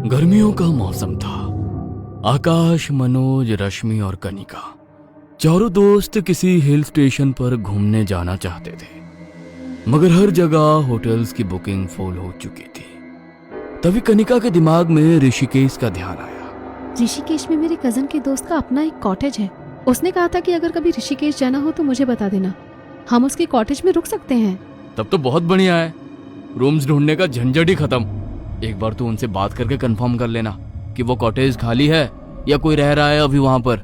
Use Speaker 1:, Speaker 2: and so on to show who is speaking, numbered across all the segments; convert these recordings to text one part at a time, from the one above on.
Speaker 1: गर्मियों का मौसम था। आकाश, मनोज, रश्मि और कनिका चारों दोस्त किसी हिल स्टेशन पर घूमने जाना चाहते थे, मगर हर जगह होटल्स की बुकिंग फुल हो चुकी थी। तभी कनिका के दिमाग में ऋषिकेश का ध्यान आया।
Speaker 2: ऋषिकेश में मेरे कजन के दोस्त का अपना एक कॉटेज है। उसने कहा था कि अगर कभी ऋषिकेश जाना हो तो मुझे बता देना, हम उसके कॉटेज में रुक सकते हैं।
Speaker 1: तब तो बहुत बढ़िया है, रूम्स ढूंढने का झंझट ही खत्म। एक बार तो उनसे बात करके कंफर्म कर लेना कि वो कॉटेज खाली है या कोई रह रहा है अभी वहां पर।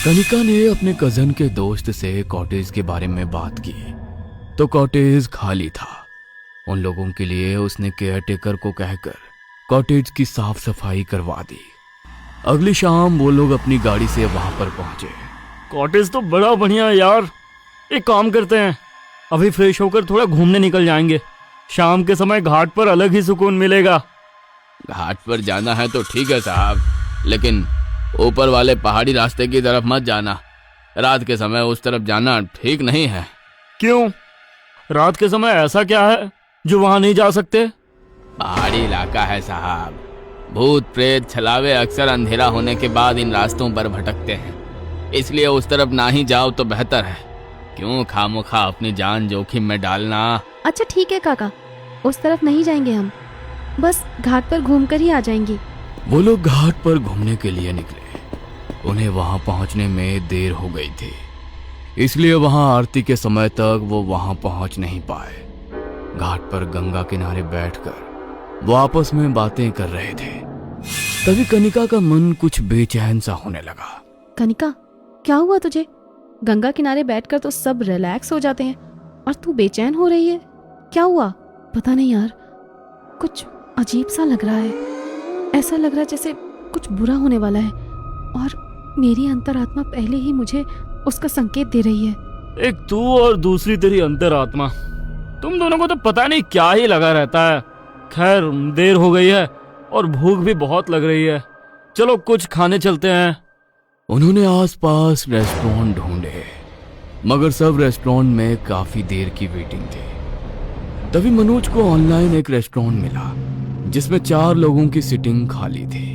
Speaker 1: कनिका ने अपने कजन के दोस्त से कॉटेज के बारे में बात की तो कॉटेज खाली था। उन लोगों के लिए उसने केयरटेकर को कहकर कॉटेज की साफ सफाई करवा दी। अगली शाम वो लोग अपनी गाड़ी से वहां पर पहुंचे।
Speaker 3: कॉटेज तो बड़ा बढ़िया है यार। एक काम करते हैं, अभी फ्रेश होकर थोड़ा घूमने निकल जाएंगे। शाम के समय घाट पर अलग ही सुकून मिलेगा।
Speaker 1: घाट पर जाना है तो ठीक है साहब, लेकिन ऊपर वाले पहाड़ी रास्ते की तरफ मत जाना। रात के समय उस तरफ जाना ठीक नहीं है।
Speaker 3: क्यों? रात के समय ऐसा क्या है जो वहां नहीं जा सकते?
Speaker 1: पहाड़ी इलाका है साहब, भूत प्रेत छलावे अक्सर अंधेरा होने के बाद इन रास्तों पर भटकते हैं, इसलिए उस तरफ ना ही जाओ तो बेहतर है। क्यों खामोखा अपनी जान जोखिम में डालना।
Speaker 2: अच्छा ठीक है काका, उस तरफ नहीं जाएंगे हम, बस घाट पर घूमकर ही आ जाएंगे।
Speaker 1: वो लोग घाट पर घूमने के लिए निकले। उन्हें वहां पहुंचने में देर हो गई थी, इसलिए वहां आरती के समय तक वो वहां पहुंच नहीं पाए। घाट पर गंगा किनारे बैठकर वो आपस में बातें कर रहे थे। तभी कनिका का मन कुछ बेचैन सा होने लगा।
Speaker 2: कनिका, क्या हुआ तुझे? गंगा किनारे बैठकर तो सब रिलैक्स हो जाते हैं और तू बेचैन हो रही है, क्या हुआ? पता नहीं यार, कुछ अजीब सा लग रहा है। ऐसा लग रहा है जैसे कुछ बुरा होने वाला है और मेरी अंतरात्मा पहले ही मुझे उसका संकेत दे रही है।
Speaker 3: एक तू और दूसरी तेरी अंतरात्मा, तुम दोनों को तो पता नहीं क्या ही लगा रहता है। खैर, देर हो गई है और भूख भी बहुत लग रही है। चलो कुछ खाने चलते हैं।
Speaker 1: उन्होंने आसपास रेस्टोरेंट ढूंढे, मगर सब रेस्टोरेंट में काफी देर की वेटिंग थी। तभी मनोज को ऑनलाइन एक रेस्टोरेंट मिला जिसमें 4 लोगों की सीटिंग खाली थी।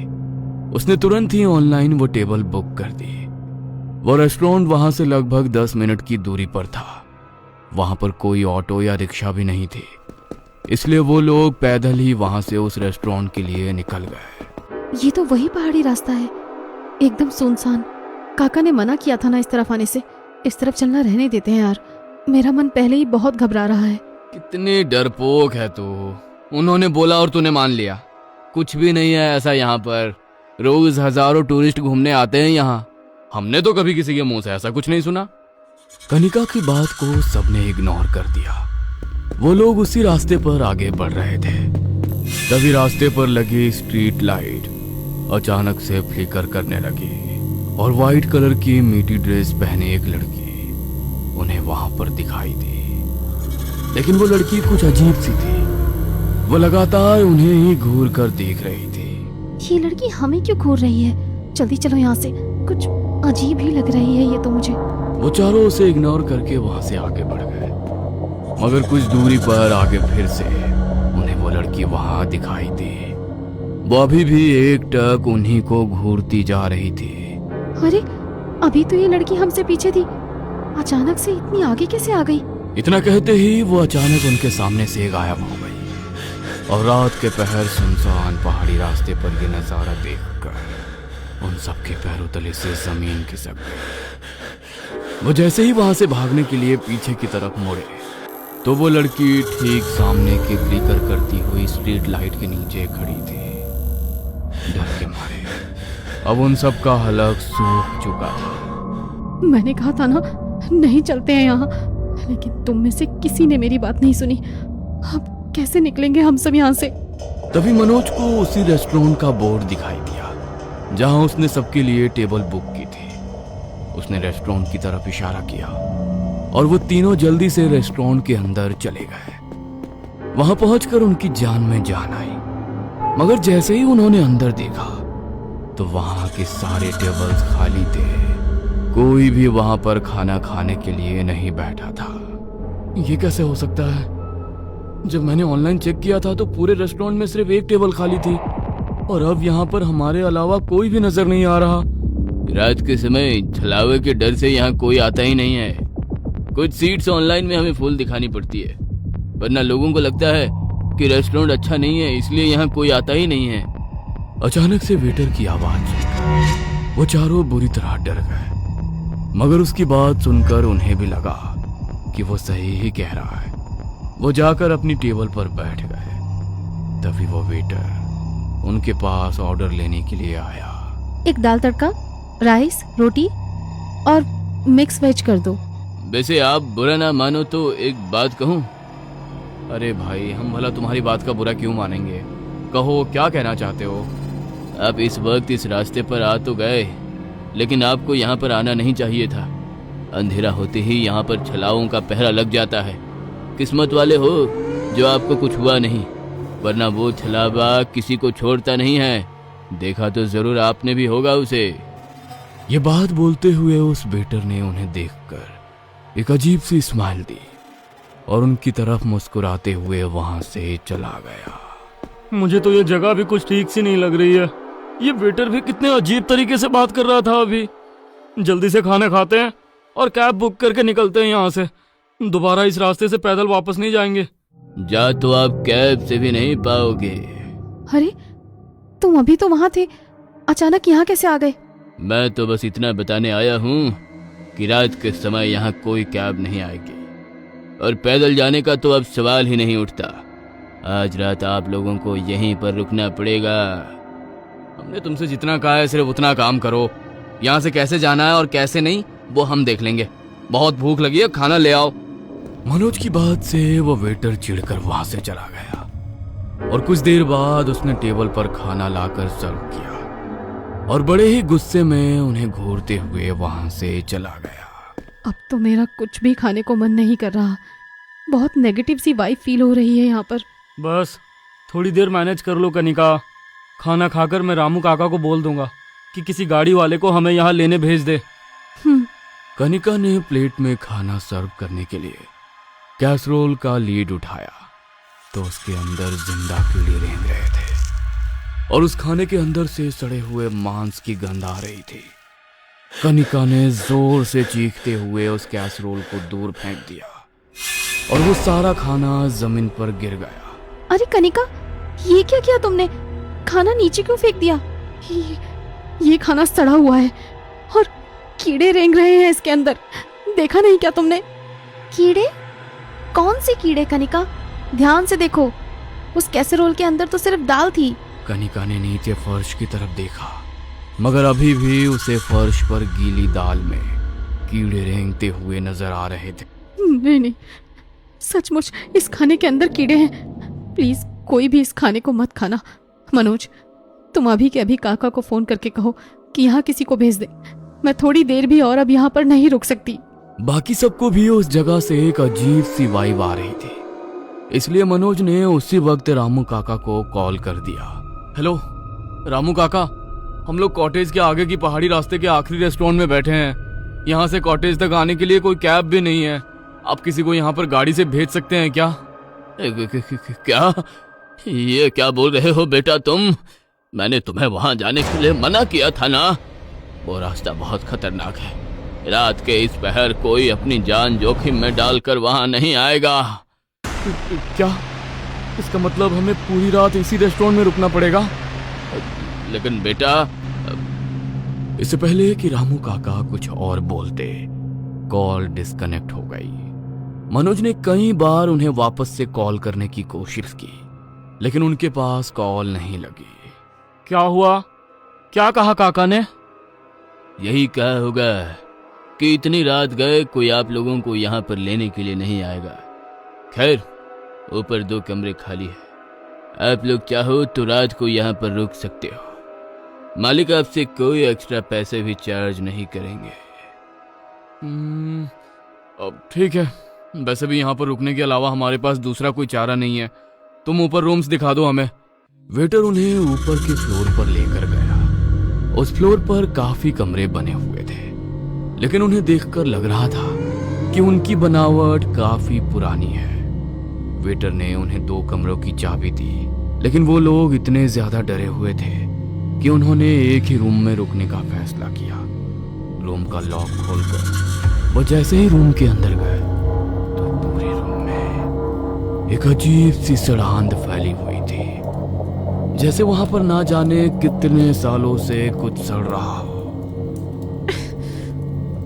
Speaker 1: उसने तुरंत ही ऑनलाइन वो टेबल बुक कर दी। वो रेस्टोरेंट वहां से लगभग 10 मिनट की दूरी पर था। वहां पर कोई ऑटो या रिक्शा भी नहीं थी, इसलिए वो लोग पैदल ही वहां से उस रेस्टोरेंट के लिए निकल गए।
Speaker 2: ये तो वही पहाड़ी रास्ता है, एकदम सुनसान। काका ने मना किया था ना इस तरफ आने से। इस तरफ चलना रहने देते हैं यार, मेरा मन पहले ही बहुत घबरा रहा है।
Speaker 1: कितनी डरपोक है तू। उन्होंने बोला और तूने मान लिया। कुछ भी नहीं है ऐसा यहाँ पर। रोज हजारों टूरिस्ट घूमने आते हैं यहाँ। हमने तो कभी किसी के मुंह से ऐसा कुछ नहीं सुना। कनिका की बात को सबने इग्नोर कर दिया। वो लोग उसी रास्ते पर आगे बढ़ रहे थे। तभी रास्ते पर लगी स्ट्रीट लाइट अचानक से फ्लिकर करने लगी और व्हाइट कलर की मीठी ड्रेस पहने एक लड़की उन्हें वहां पर दिखाई दी। लेकिन वो लड़की कुछ अजीब सी थी। वो लगातार उन्हें ही घूर कर देख रही थी।
Speaker 2: ये लड़की हमें क्यों घूर रही है? जल्दी चलो यहाँ से, कुछ अजीब ही लग रही है ये तो मुझे।
Speaker 1: वो चारों उसे इग्नोर करके वहां से आगे बढ़ गए, मगर कुछ दूरी पर आगे फिर से उन्हें वो लड़की वहां दिखाई दी। वो अभी भी एकटक उन्हीं को घूरती जा रही थी।
Speaker 2: अरे, अभी तो ये लड़की हमसे पीछे थी, अचानक से इतनी आगे कैसे आ गई?
Speaker 1: इतना कहते ही वो अचानक उनके सामने से गायब हो गई और रात के पहर सुनसान पहाड़ी रास्ते पर ये नजारा देखकर उन सबके पैरों तले से जमीन खिसक गई। वो जैसे ही वहां से भागने के लिए पीछे की तरफ मुड़े तो वो लड़की ठीक सामने की फ्लिकर करती हुई स्ट्रीट लाइट के नीचे खड़ी थी। डर के मारे अब उन सब का हलक सूख चुका था।
Speaker 2: मैंने कहा था ना नहीं चलते हैं यहाँ, लेकिन तुम में से किसी ने मेरी बात नहीं सुनी। अब कैसे निकलेंगे हम सब यहाँ से?
Speaker 1: तभी मनोज को उसी रेस्टोरेंट का बोर्ड दिखाई दिया जहां उसने सबके लिए टेबल बुक की थी। उसने रेस्टोरेंट की तरफ इशारा किया और वो तीनों जल्दी से रेस्टोरेंट के अंदर चले गए। वहां पहुंचकर उनकी जान में जान आई, मगर जैसे ही उन्होंने अंदर देखा तो वहां के सारे टेबल्स खाली थे। कोई भी वहां पर खाना खाने के लिए नहीं बैठा था। ये कैसे हो सकता है? जब मैंने ऑनलाइन चेक किया था तो पूरे रेस्टोरेंट में सिर्फ एक टेबल खाली थी और अब यहाँ पर हमारे अलावा कोई भी नजर नहीं आ रहा। रात के समय छलावे के डर से यहाँ कोई आता ही नहीं है। कुछ सीट्स ऑनलाइन में हमें फुल दिखानी पड़ती है, वरना लोगों को लगता है कि रेस्टोरेंट अच्छा नहीं है, इसलिए यहाँ कोई आता ही नहीं है। अचानक से वेटर की आवाज सुनकर वो चारों बुरी तरह डर गए, मगर उसकी बात सुनकर उन्हें भी लगा कि वो सही ही कह रहा है। वो जाकर अपनी टेबल पर बैठ गए। तभी वो वेटर उनके पास ऑर्डर लेने के लिए आया।
Speaker 2: एक दाल तड़का, राइस, रोटी और मिक्स वेज कर दो।
Speaker 1: वैसे आप बुरा ना मानो तो एक बात कहूँ? अरे भाई, हम भला तुम्हारी बात का बुरा क्यों मानेंगे? कहो, क्या कहना चाहते हो? आप इस वक्त इस रास्ते पर आ तो गए, लेकिन आपको यहाँ पर आना नहीं चाहिए था। अंधेरा होते ही यहाँ पर छलाओं का पहरा लग जाता है। किस्मत वाले हो जो आपको कुछ हुआ नहीं, वरना वो छलावा किसी को छोड़ता नहीं है। देखा तो जरूर आपने भी होगा उसे। ये बात बोलते हुए उस वेटर ने उन्हें देखकर एक अजीब सी स्माइल दी और उनकी तरफ मुस्कुराते हुए वहां से चला गया।
Speaker 3: मुझे तो ये जगह भी कुछ ठीक सी नहीं लग रही है। ये वेटर भी कितने अजीब तरीके से बात कर रहा था अभी। जल्दी से खाना खाते हैं और कैब बुक करके निकलते हैं यहाँ से। दोबारा इस रास्ते से पैदल वापस नहीं जाएंगे।
Speaker 1: जा तो आप कैब से भी नहीं पाओगे।
Speaker 2: अरे, तुम अभी तो वहां थे, अचानक यहाँ कैसे आ गए?
Speaker 1: मैं तो बस इतना बताने आया हूँ कि रात के समय यहाँ कोई कैब नहीं आएगी, और पैदल जाने का तो अब सवाल ही नहीं उठता। आज रात आप लोगों को यहीं पर रुकना पड़ेगा। हमने तुमसे जितना कहा है सिर्फ उतना काम करो। यहाँ से कैसे जाना है और कैसे नहीं वो हम देख लेंगे। बहुत भूख लगी है, खाना ले आओ। मनोज की बात से वो वेटर चिढ़कर वहां से चला गया और कुछ देर बाद उसने टेबल पर खाना लाकर सर्व किया और बड़े ही गुस्से में उन्हें घूरते हुए वहां से चला गया।
Speaker 2: अब तो मेरा कुछ भी खाने को मन नहीं कर रहा। बहुत नेगेटिव सी वाइब फील हो रही है यहाँ पर।
Speaker 3: बस थोड़ी देर मैनेज कर लो कनिका। खाना खाकर मैं रामू काका को बोल दूंगा कि किसी गाड़ी वाले को हमें यहाँ लेने भेज दे।
Speaker 1: कनिका ने प्लेट में खाना सर्व करने के लिए कैसरोल का लीड उठाया तो उसके अंदर जिंदा कीड़े रेंग रहे थे और उस खाने के अंदर से सड़े हुए मांस की गंध आ रही थी। कनिका ने जोर से चीखते हुए उस कैसरोल को दूर फेंक दिया और वो सारा खाना जमीन पर गिर गया।
Speaker 2: अरे कनिका, ये क्या किया तुमने? खाना नीचे क्यों फेंक दिया? ये खाना सड़ा हुआ है और कीड़े रेंग रहे हैं इसके अंदर। देखा नहीं क्या तुमने? कीड़े? कौन से कीड़े कनिका? ध्यान से देखो, उस कैसेरोल के अंदर तो सिर्फ दाल थी।
Speaker 1: कनिका ने नीचे फर्श की तरफ देखा, मगर अभी भी उसे फर्श पर गीली दाल में कीड़े रेंगते हुए नजर आ रहे थे।
Speaker 2: नहीं, सचमुच इस खाने के अंदर कीड़े हैं। प्लीज कोई भी इस खाने को मत खाना। मनोज, तुम अभी के अभी काका को फोन करके कहो कि यहाँ किसी को भेज दे। मैं थोड़ी देर भी और अब यहाँ पर नहीं रुक सकती।
Speaker 1: बाकी सबको भी उस जगह से एक अजीब सी वाइब आ रही थी, इसलिए मनोज ने उसी वक्त रामू काका को कॉल कर दिया। हेलो रामू काका, हम लोग कॉटेज के आगे की पहाड़ी रास्ते के आखिरी रेस्टोरेंट में बैठे हैं। यहाँ से कॉटेज तक आने के लिए कोई कैब भी नहीं है। आप किसी को यहाँ पर गाड़ी से भेज सकते हैं क्या? क्या? ये क्या बोल रहे हो बेटा तुम? मैंने तुम्हें वहां जाने के लिए मना किया था ना। वो रास्ता बहुत खतरनाक है। रात के इस पहर कोई अपनी जान जोखिम में डालकर वहां नहीं आएगा। क्या? इसका मतलब हमें पूरी रात इसी रेस्टोरेंट में रुकना पड़ेगा? लेकिन बेटा, इससे पहले कि रामू काका कुछ और बोलते, कॉल डिस्कनेक्ट हो गई। मनोज ने कई बार उन्हें वापस से कॉल करने की कोशिश की, लेकिन उनके पास कॉल नहीं लगी।
Speaker 3: क्या हुआ? क्या कहा काका ने?
Speaker 1: यही कहा होगा कि इतनी रात गए कोई आप लोगों को यहाँ पर लेने के लिए नहीं आएगा। खैर, ऊपर 2 कमरे खाली है। आप लोग चाहो तो रात को यहाँ पर रुक सकते हो। मालिक आपसे कोई एक्स्ट्रा पैसे भी चार्ज नहीं करेंगे। अब ठीक है, वैसे भी यहाँ पर रुकने के अलावा हमारे पास दूसरा कोई चारा नहीं है। तुम ऊपर रूम्स दिखा दो हमें। वेटर उन्हें ऊपर के फ्लोर पर लेकर गया। उस फ्लोर पर काफी कमरे बने हुए थे, लेकिन उन्हें देखकर लग रहा था कि उनकी बनावट काफी पुरानी है। वेटर ने उन्हें 2 कमरों की चाबी दी, लेकिन वो लोग इतने ज्यादा डरे हुए थे कि उन्होंने एक ही रूम में रुकने का फैसला किया। रूम का लॉक खोलकर वो जैसे ही रूम के अंदर गए तो पूरे रूम में एक अजीब सी सड़ांध फैली हुई थी, जैसे वहां पर ना जाने कितने सालों से कुछ सड़ रहा हो।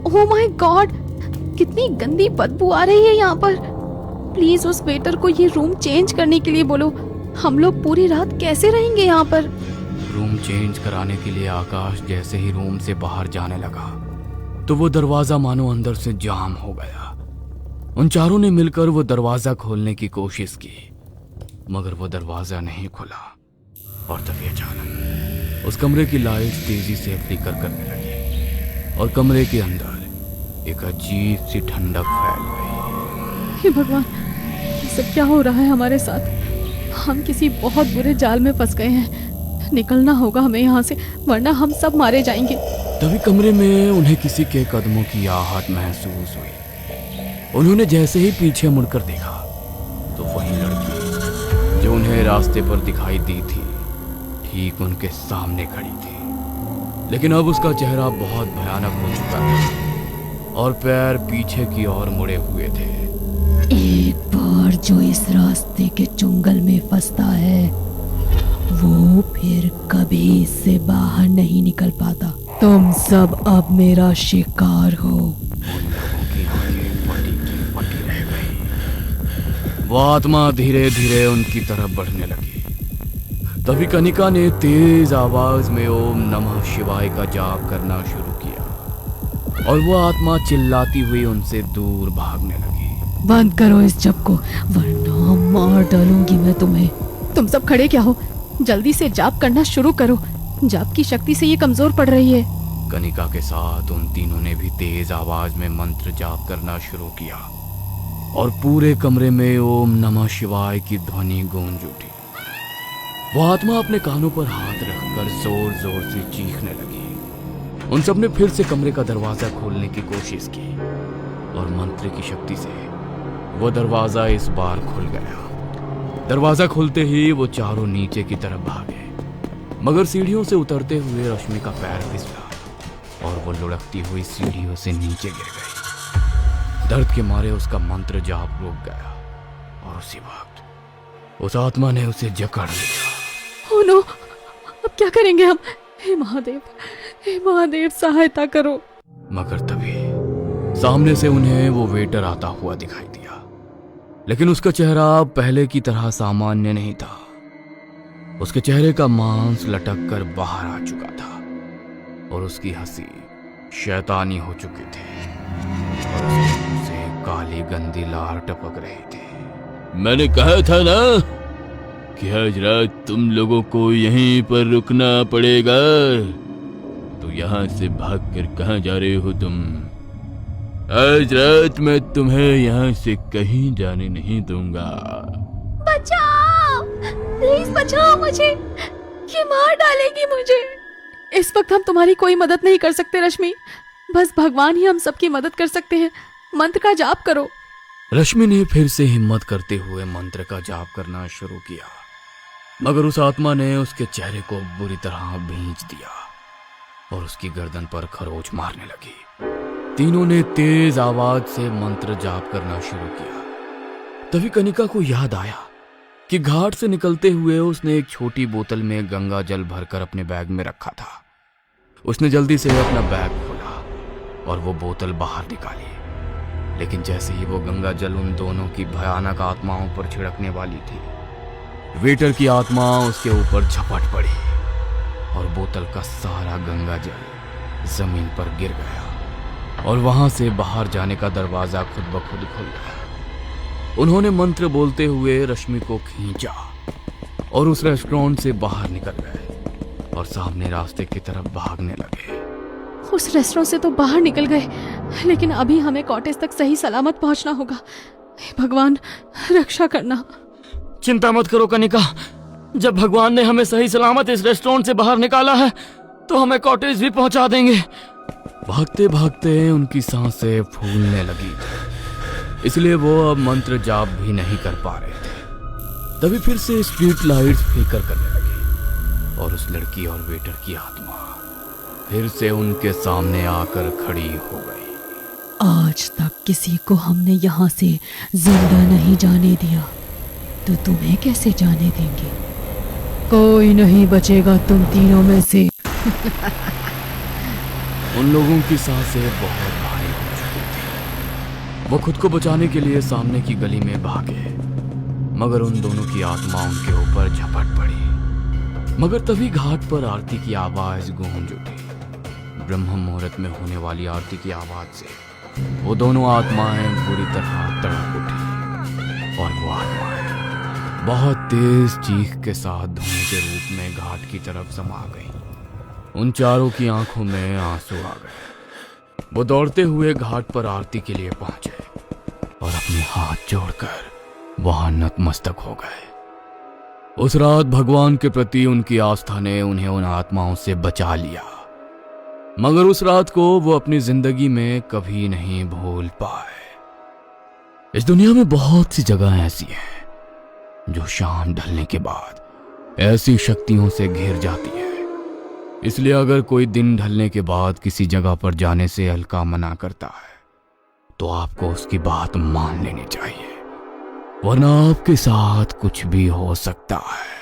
Speaker 2: ओह माय गॉड, कितनी गंदी बदबू आ रही है यहाँ पर। प्लीज उस वेटर को ये रूम चेंज करने के लिए बोलो। हम लोग पूरी रात कैसे रहेंगे यहाँ पर?
Speaker 1: रूम चेंज कराने के लिए आकाश जैसे ही रूम से बाहर जाने लगा तो वो दरवाजा मानो अंदर से जाम हो गया। उन चारों ने मिलकर वो दरवाजा खोलने की कोशिश की, मगर वो दरवाजा नहीं खुला। और तभी अचानक उस कमरे की लाइट तेजी से फ्लिकर करने लगी और कमरे के अंदर एक अजीब सी ठंडक फैल गई।
Speaker 2: हे भगवान, ये सब क्या हो रहा है हमारे साथ? हम किसी बहुत बुरे जाल में फंस गए हैं। निकलना होगा हमें यहाँ से, वरना हम सब मारे जाएंगे।
Speaker 1: तभी कमरे में उन्हें किसी के कदमों की आहट महसूस हुई। उन्होंने जैसे ही पीछे मुड़कर देखा तो वही लड़की जो उन्हें रास्ते पर दिखाई दी थी ठीक उनके सामने खड़ी थी, लेकिन अब उसका चेहरा बहुत भयानक हो चुका था और पैर पीछे की ओर मुड़े हुए थे।
Speaker 4: एक बार जो इस रास्ते के चुंगल में फंसता है वो फिर कभी इससे बाहर नहीं निकल पाता। तुम सब अब मेरा शिकार हो।
Speaker 1: वो आत्मा धीरे धीरे उनकी तरफ बढ़ने लगी। तभी कनिका ने तेज आवाज में ओम नमः शिवाय का जाप करना शुरू किया और वो आत्मा चिल्लाती हुई उनसे दूर भागने लगी।
Speaker 4: बंद करो इस जप को, वरना मार डालूंगी मैं तुम्हें।
Speaker 2: तुम सब खड़े क्या हो? जल्दी से जाप करना शुरू करो। जाप की शक्ति से ये कमजोर पड़ रही है।
Speaker 1: कनिका के साथ उन तीनों ने भी तेज आवाज में मंत्र जाप करना शुरू किया और पूरे कमरे में ओम नमः शिवाय की ध्वनि गूंज उठी। वो आत्मा अपने कानों पर हाथ रखकर जोर जोर से चीखने लगी। उन सब ने फिर से कमरे का दरवाजा खोलने की कोशिश की और मंत्र की शक्ति से वो दरवाजा इस बार खुल गया। दरवाजा खुलते ही वो चारों नीचे की तरफ भागे, मगर सीढ़ियों से उतरते हुए रश्मि का पैर फिसला और वो लुढ़कती हुई सीढ़ियों से नीचे गिर गई। दर्द के मारे उसका मंत्र जाप रुक गया और उसी वक्त उस आत्मा ने उसे जकड़ लिया।
Speaker 2: ओह नो, अब क्या करेंगे हम? हे महादेव, हे महादेव, सहायता करो।
Speaker 1: मगर तभी सामने से उन्हें वो वेटर आता हुआ दिखाई दिया, लेकिन उसका चेहरा पहले की तरह सामान्य नहीं था। उसके चेहरे का मांस लटक कर बाहर आ चुका था और उसकी हंसी शैतानी हो चुकी थी और उसके मुंह से काली गंदी लार टपक रही थी। मैंने कहा था ना कि आज रात तुम लोगों को यहीं पर रुकना पड़ेगा। तो यहाँ से भागकर कहाँ जा रहे हो तुम? आज रात मैं तुम्हें यहाँ से कहीं जाने नहीं दूंगा।
Speaker 2: बचाओ, प्लीज बचाओ मुझे, ये मार डालेगी मुझे। इस वक्त हम तुम्हारी कोई मदद नहीं कर सकते रश्मि, बस भगवान ही हम सबकी मदद कर सकते हैं। मंत्र का जाप करो।
Speaker 1: रश्मि ने फिर से हिम्मत करते हुए मंत्र का जाप करना शुरू किया, मगर उस आत्मा ने उसके चेहरे को बुरी तरह भींच दिया और उसकी गर्दन पर खरोच मारने लगी। तीनों ने तेज आवाज से मंत्र जाप करना शुरू किया। तभी कनिका को याद आया कि घाट से निकलते हुए उसने एक छोटी बोतल में गंगा जल भरकर अपने बैग में रखा था। उसने जल्दी से अपना बैग खोला और वो बोतल बाहर निकाली, लेकिन जैसे ही वो गंगा जल उन दोनों की भयानक आत्माओं पर छिड़कने वाली थी, वेटर की आत्मा उसके ऊपर झपट पड़ी और बोतल का सारा गंगा जल जमीन पर गिर गया और वहां से बाहर जाने का दरवाजा खुद ब खुद खुल गया। उन्होंने मंत्र बोलते हुए रश्मि को खींचा और उस रेस्टोरेंट से बाहर निकल गए और सामने रास्ते की तरफ भागने लगे।
Speaker 2: उस रेस्टोरेंट से तो बाहर निकल गए, लेकिन अभी हमें कॉटेज तक सही सलामत पहुंचना होगा। हे भगवान, रक्षा करना।
Speaker 3: चिंता मत करो कनिका, जब भगवान ने हमें सही सलामत इस रेस्टोरेंट से बाहर निकाला है तो हमें कॉटेज भी पहुंचा देंगे।
Speaker 1: भागते भागते उनकी सांसें फूलने लगी थी, इसलिए वो अब मंत्र जाप भी नहीं कर पा रहे थे। तभी फिर से स्ट्रीट लाइट्स फ्लिकर करने लगी और उस लड़की और वेटर की आत्मा फिर से उनके सामने आकर खड़ी हो गई।
Speaker 4: आज तक किसी को हमने यहाँ से जिंदा नहीं जाने दिया, तो तुम्हें कैसे जाने देंगे? कोई नहीं बचेगा तुम तीनों में से।
Speaker 1: उन लोगों की सांसें बहुत भारी हो चुकी थी। वो खुद को बचाने के लिए सामने की गली में भागे, मगर उन दोनों की आत्मा उनके ऊपर झपट पड़ी। मगर तभी घाट पर आरती की आवाज गूंज उठी। ब्रह्म मुहूर्त में होने वाली आरती की आवाज से वो दोनों आत्माएं बुरी तरह तड़प उठी और वो आत्माएं बहुत तेज चीख के साथ धुएं के रूप में घाट की तरफ समा गईं। उन चारों की आंखों में आंसू आ गए। वो दौड़ते हुए घाट पर आरती के लिए पहुंचे और अपने हाथ जोड़कर वहां नतमस्तक हो गए। उस रात भगवान के प्रति उनकी आस्था ने उन्हें उन आत्माओं से बचा लिया, मगर उस रात को वो अपनी जिंदगी में कभी नहीं भूल पाए। इस दुनिया में बहुत सी जगह ऐसी हैं जो शाम ढलने के बाद ऐसी शक्तियों से घिर जाती है। इसलिए अगर कोई दिन ढलने के बाद किसी जगह पर जाने से हल्का मना करता है तो आपको उसकी बात मान लेनी चाहिए, वरना आपके साथ कुछ भी हो सकता है।